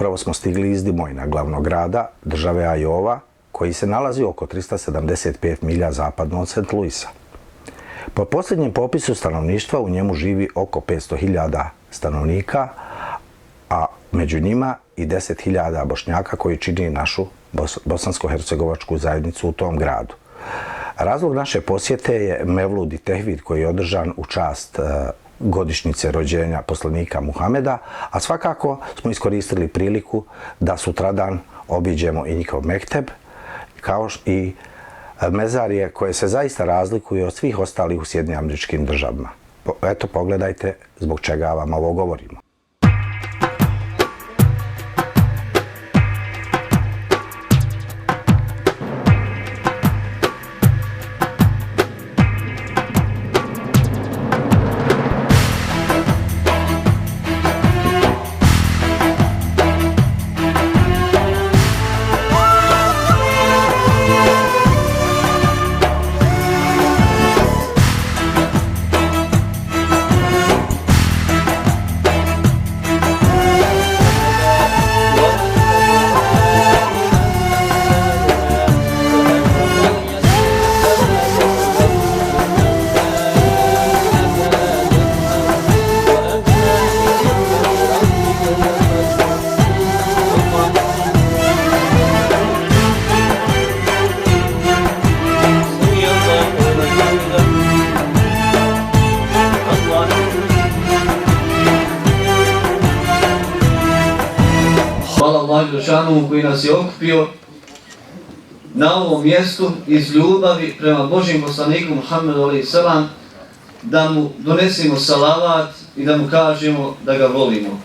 Upravo smo stigli iz Dimojna, glavnog grada države Ajova, koji se nalazi oko 375 milja zapadno od St. Louisa. Po posljednjem popisu stanovništva u njemu živi oko 500.000 stanovnika, a među njima i 10.000 Bošnjaka koji čini našu bosansko-hercegovačku zajednicu u tom gradu. Razlog naše posjete je Mevlud i Tehvid koji je održan u čast godišnjice rođenja poslanika Muhameda, a svakako smo iskoristili priliku da sutradan obiđemo i njihov mekteb, kao i mezarije koje se zaista razlikuju od svih ostalih u Sjedinjenim Američkim Državama. Eto, pogledajte zbog čega vam ovo govorimo. Đelešanovu koji nas je okupio na ovom mjestu iz ljubavi prema Božjem poslaniku Muhammedu a.s. da mu donesemo salavat i da mu kažemo da ga volimo.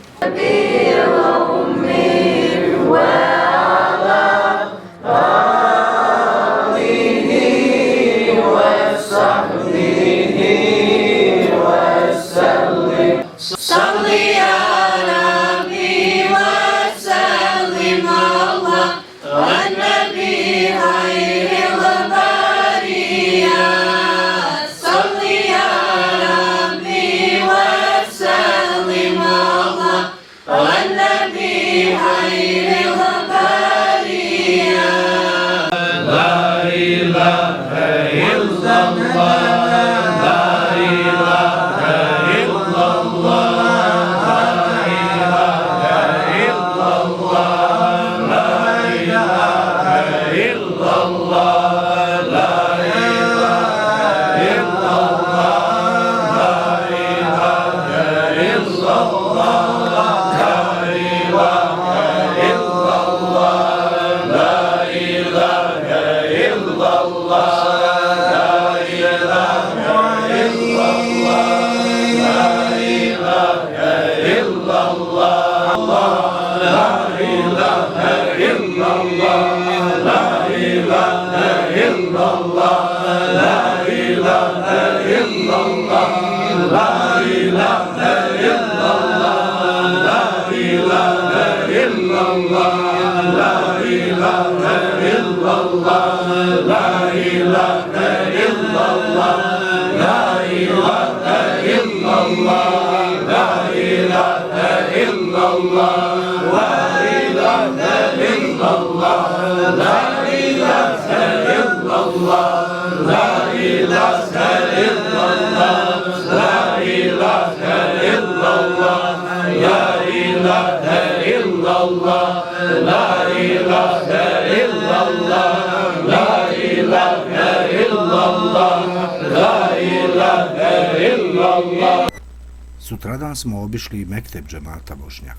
Sutradan smo obišli mekteb džemata Bošnjak.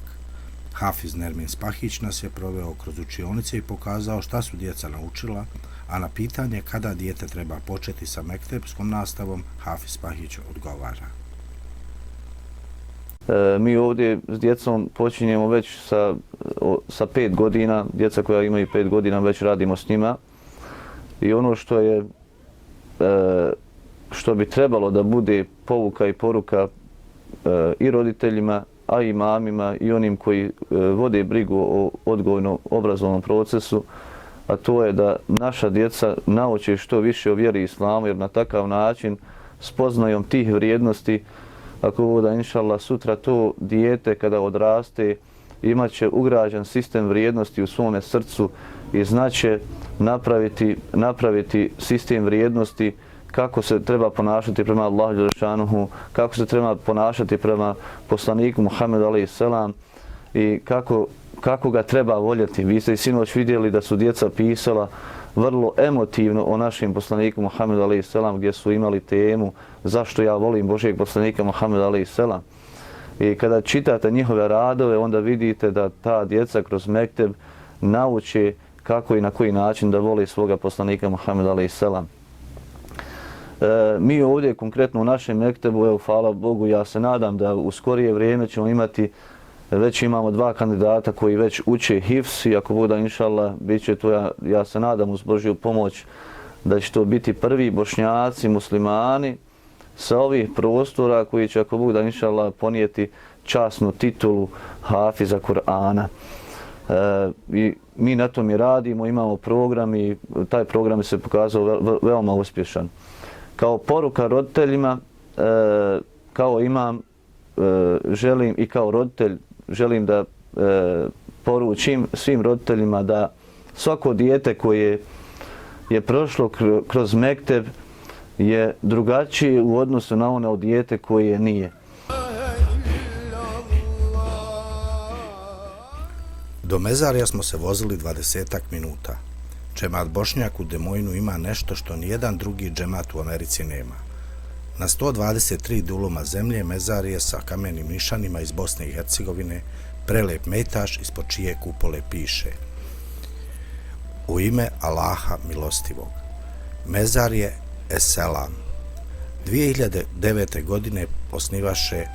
Hafiz Nermin Spahić nas je proveo kroz učionice i pokazao šta su djeca naučila, a na pitanje kada dijete treba početi sa mektebskom nastavom, Hafiz Spahić odgovara. Mi ovdje s djecom počinjemo već sa 5 godina, djeca koja imaju 5 godina već radimo s njima. I ono što bi trebalo da bude pouka i poruka i roditeljima, a i imamima i onim koji vode brigu o odgojno-obrazovnom procesu, a to je da naša djeca nauče što više o vjeri islamu, jer na takav način spoznajom tih vrijednosti, ako da inšallah sutra to dijete kada odraste imat će ugrađen sistem vrijednosti u svome srcu i znaće napraviti sistem vrijednosti kako se treba ponašati prema Allahu dželešanuhu, kako se treba ponašati prema poslaniku Muhammedu alejhi selam i kako ga treba voljeti. Vi ste i sinoć vidjeli da su djeca pisala vrlo emotivno o našem poslaniku Muhammedu alejhi selam, gdje su imali temu zašto ja volim Božijeg poslanika Muhammeda alejhi selam. I kada čitate njihove radove, onda vidite da ta djeca kroz mekteb nauče kako i na koji način da vole svoga poslanika Muhammeda alejhi selam. Mi ovdje konkretno u našem mektebu, evo hvala Bogu, ja se nadam da u skorije vrijeme ćemo imati, već imamo 2 kandidata koji već uče hifz i ako Bog da inšallah bit će to, ja se nadam uz Božju pomoć da će to biti prvi Bošnjaci, muslimani sa ovih prostora koji će ako Bog da inšallah ponijeti časnu titulu hafiza Kur'ana. I mi na tom i radimo, imamo program i taj program se pokazao veoma uspješan. Kao poruka roditeljima, kao imam, želim i kao roditelj želim da poručim svim roditeljima da svako dijete koje je prošlo kroz mekteb je drugačije u odnosu na ono dijete koje nije. Do mezarja smo se vozili 20-ak minuta. Džemat Bošnjak u Des Moinesu ima nešto što nijedan drugi džemat u Americi nema. Na 123 duluma zemlje mezarje sa kamenim nišanima iz Bosne i Hercegovine, prelep mejtaš ispod čije kupole piše: u ime Allaha milostivog. Mezarje Eselam. 2009. godine osnivaše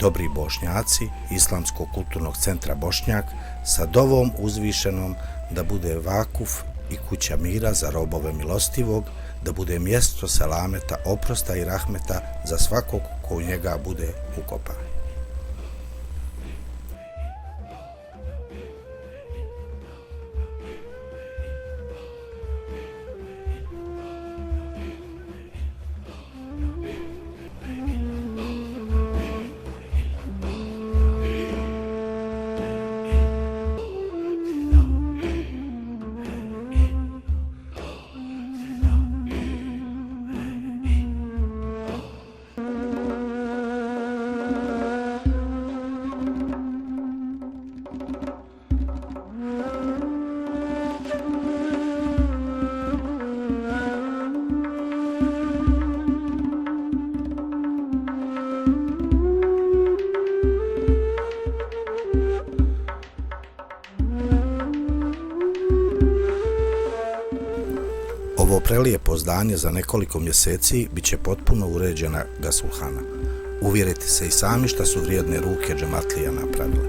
Dobri Bošnjaci Islamskog kulturnog centra Bošnjak sa dovom uzvišenom da bude vakuf i kuća mira za robove milostivog, da bude mjesto selameta, oprosta i rahmeta za svakog ko u njega bude ukopan. Ovo prelijepo zdanje za nekoliko mjeseci bit će potpuno uređena gasulhana. Uvjerite se i sami šta su vrijedne ruke džematlija napravile.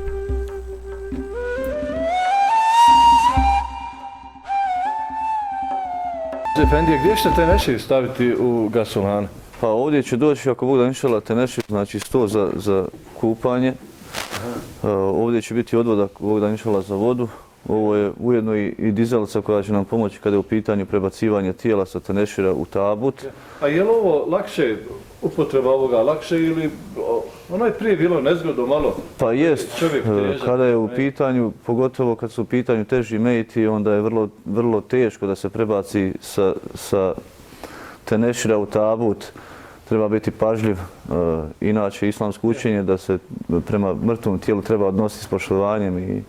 Efendije, gdje ćete tenešir staviti u gasulhanu? Pa ovdje će doći, ako Bog da inšala, tenešir, znači 100 za kupanje. Ovdje će biti odvodak, Bog da inšala, za vodu. Ovo je ujedno i dizalica koja će nam pomoći kada je u pitanju prebacivanje tijela sa tenešira u tabut. A je li ovo lakše, upotreba ovoga lakše ili ono je prije bilo nezgodno malo? Pa jest, kada je u pitanju, pogotovo kad su u pitanju teži mejiti, onda je vrlo teško da se prebaci sa tenešira u tabut. Treba biti pažljiv, inače islamsko učenje da se prema mrtvom tijelu treba odnositi s poštovanjem i...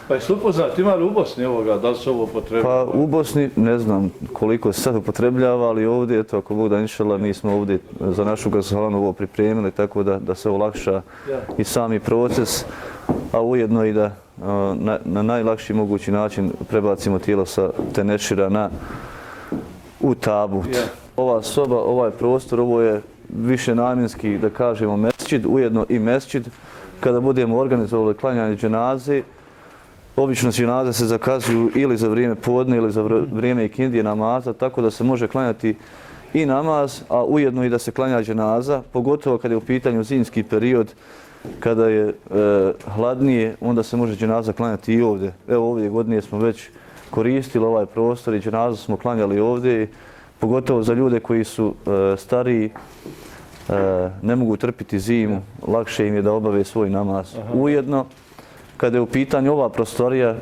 Pa jesi upoznat, ima li u Bosni ovoga, da li se ovo upotrebljava? Pa u Bosni ne znam koliko se sad upotrebljava, ali ovdje, eto, ako Bog da inšala, mi smo ovdje za našu gasulhanu ovo pripremili, tako da se olakša i sami proces, a ujedno i da na najlakši mogući način prebacimo tijelo sa tenešira u tabut. Ova soba, ovaj prostor, ovo je više namjenski, da kažemo, mesdžid, ujedno i mesdžid. Kada budemo organizovali klanjanje dženaze, obično dženaze se zakazuju ili za vrijeme podne ili za vrijeme ikindije namaza, tako da se može klanjati i namaz, a ujedno i da se klanja dženaza, pogotovo kada je u pitanju zimski period, kada je hladnije, onda se može dženaza klanjati i ovdje. Evo ovdje godine smo već koristili ovaj prostor i dženazu smo klanjali ovdje, pogotovo za ljude koji su stariji, ne mogu trpiti zimu, lakše im je da obave svoj namaz. Ujedno, Kada je u pitanju ova prostorija,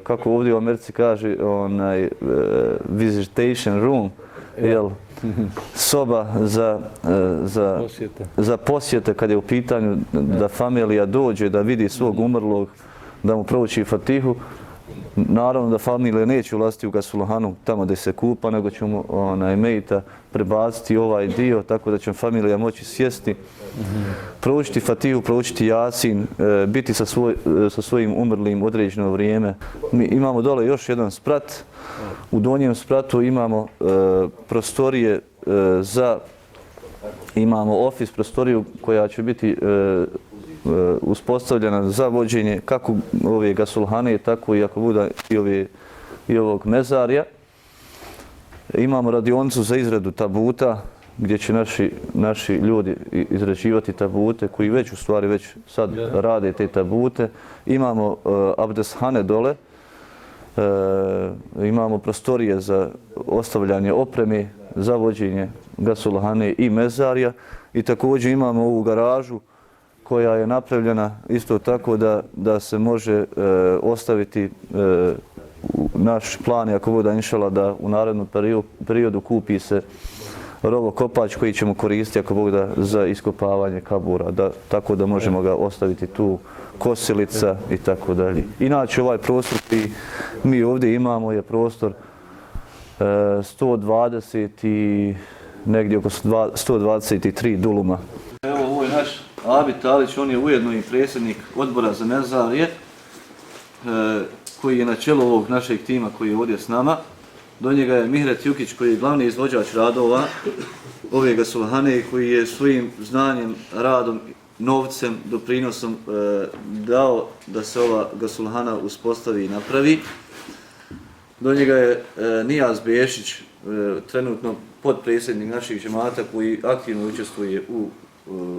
kako ovdje u Americi kaže, visitation room, jel, soba za posjete, kada je u pitanju da familija dođe, da vidi svog umrlog, da mu prouči Fatihu. Naravno da familija neće ulaziti u Gasulhanu tamo gdje se kupa, nego ćemo mejita prebaciti ovaj dio, tako da će familija moći sjesti, proučiti Fatihu, proučiti Jasin, biti sa svojim umrlim određeno vrijeme. Mi imamo dole još jedan sprat. U donjem spratu imamo prostorije imamo ofis prostoriju koja će biti uspostavljena za vođenje kako ove Gasulhane, tako i ako bude i ovog mezarja. Imamo radionicu za izradu tabuta gdje će naši ljudi izrađivati tabute koji već sad rade te tabute. Imamo abdeshane dole, imamo prostorije za ostavljanje opreme, za vođenje Gasulhane i mezarja i također imamo ovu garažu koja je napravljena isto tako da se može ostaviti naš plan, ako bude inšala, da u narednom periodu kupi se rovokopač koji ćemo koristiti ako Bog da za iskopavanje kabura, tako da možemo ga ostaviti tu, kosilica i tako dalje. Inače ovaj prostor koji mi ovdje imamo je prostor 120 i negdje oko 123 duluma. Evo ovo je naš Abid Talić, on je ujedno i predsjednik odbora za mezarje, koji je na čelu ovog našeg tima koji je ovdje s nama. Do njega je Mihret Jukić koji je glavni izvođač radova ove Gasulhane koji je svojim znanjem, radom, novcem, doprinosom dao da se ova Gasulhana uspostavi i napravi. Do njega je Nijaz Bešić, trenutno potpredsjednik naših džemata koji aktivno učestvuje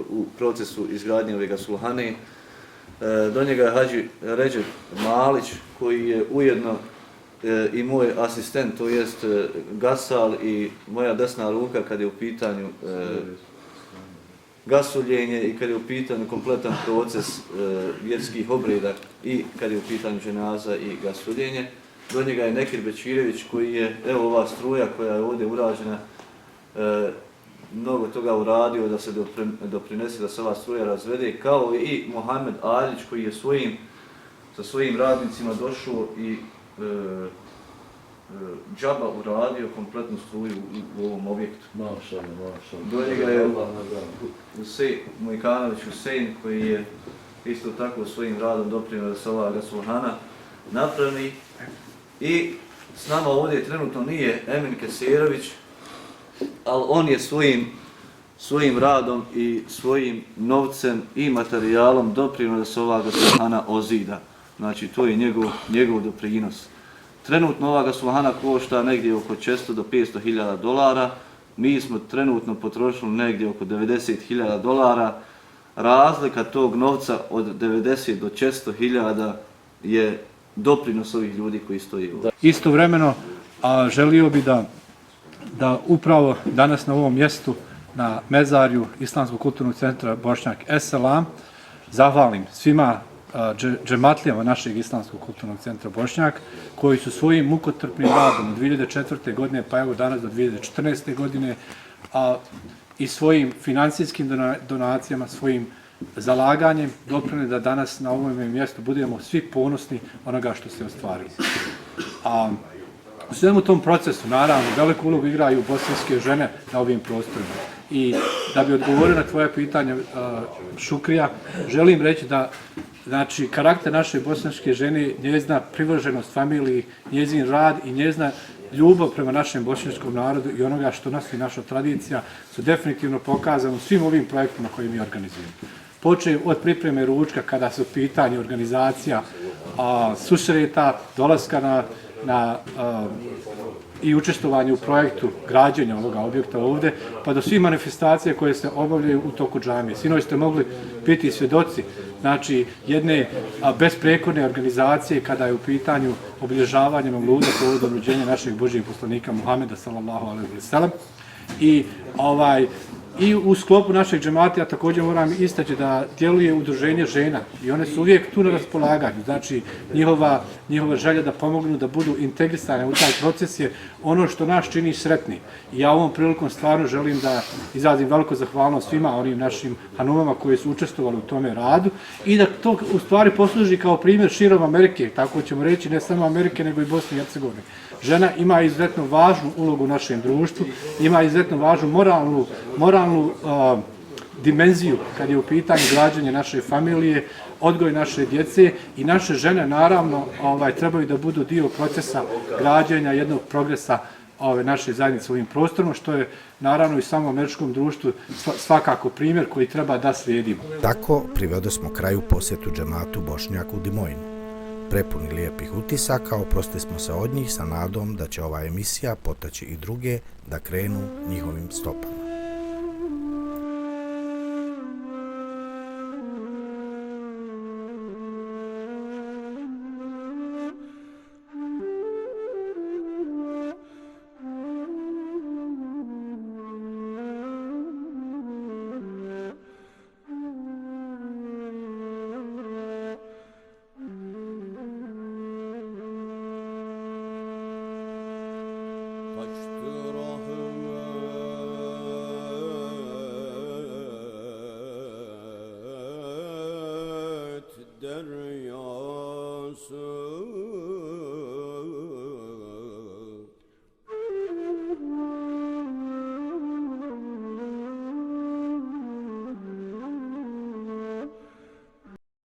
u procesu izgradnje ove Gasulhane. Do njega je Hadži Ređep Malić koji je ujedno i moj asistent, to jest gasal i moja desna ruka kad je u pitanju gasuljenje i kad je u pitanju kompletan proces vjerskih obreda i kad je u pitanju dženaza i gasuljenje. Do njega je Nekir Bečirević koji je, evo ova struja koja je ovdje urađena, mnogo toga uradio da se doprinese da se ova struja razvede, kao i Mohamed Aljić koji je sa svojim radnicima došao i džaba uradio kompletnu struju u ovom objektu. Do njega je Mojkanović Husein koji je isto tako svojim radom doprinio da se ova Gasulhana napravi. I s nama ovdje trenutno nije Emin Keserović, ali on je svojim radom i svojim novcem i materijalom doprinio da se ova Gasulhana ozida. Znači, to je njegov doprinos. Trenutno ova Gasulhana košta negdje oko 400 do 500 hiljada dolara. Mi smo trenutno potrošili negdje oko 90 hiljada dolara. Razlika tog novca od 90 do 400 hiljada je doprinos ovih ljudi koji stoji ovdje. Istovremeno, želio bi da upravo danas na ovom mjestu, na mezarju Islamskog kulturnog centra Bošnjak Eselam, zahvalim svima džematlijama našeg Islamskog kulturnog centra Bošnjak, koji su svojim mukotrpnim radom od 2004. godine, pa evo danas do 2014. godine, i svojim financijskim donacijama, svojim zalaganjem doprinijeli da danas na ovom mjestu budemo svi ponosni onoga što se ostvarili. U svemu tom procesu, naravno, veliku ulogu igraju bosanske žene na ovim prostorima. I da bi odgovorio na tvoje pitanje, Šukrija, želim reći da znači, karakter naše bosanske žene, njezina privrženost familiji, njezin rad i njezina ljubav prema našem bošnjačkom narodu i onoga što nosi naša tradicija su definitivno pokazane u svim ovim projektima koje mi organizujemo. Počev od pripreme ručka kada su pitanje organizacija susreta, dolaska i učestvovanje u projektu građenja ovoga objekta ovdje, pa do svih manifestacija koje se obavljaju u toku džamije. Sinoć ste mogli biti svjedoci, znači, jedne besprekorne organizacije kada je u pitanju obilježavanje Mevluda povodom rođenja našeg Božijeg poslanika Muhameda sallallahu alejhi ve sellem. I I u sklopu našeg džemata ja također moram istaći da djeluje udruženje žena i one su uvijek tu na raspolaganju. Znači njihova želja da pomognu, da budu integrisane u taj proces je ono što nas čini sretni. I ja ovom prilikom stvarno želim da izrazim veliko zahvalnost svima onim našim hanumama koji su učestvovali u tome radu i da to u stvari posluži kao primjer širom Amerike, tako ćemo reći, ne samo Amerike nego i Bosne i Hercegovine. Žena ima izuzetno važnu ulogu u našem društvu, ima izuzetno važnu moralnu dimenziju kad je u pitanju građenje naše familije, odgoj naše djece i naše žene naravno trebaju da budu dio procesa građenja jednog progresa naše zajednice u ovim prostorima, što je naravno i samom američkom društvu svakako primjer koji treba da slijedimo. Tako privede smo kraju posjetu džematu Bošnjak u Dimojnu. Prepuni lijepih utisaka, oprosti smo se od njih sa nadom da će ova emisija potaći i druge da krenu njihovim stopama. دریا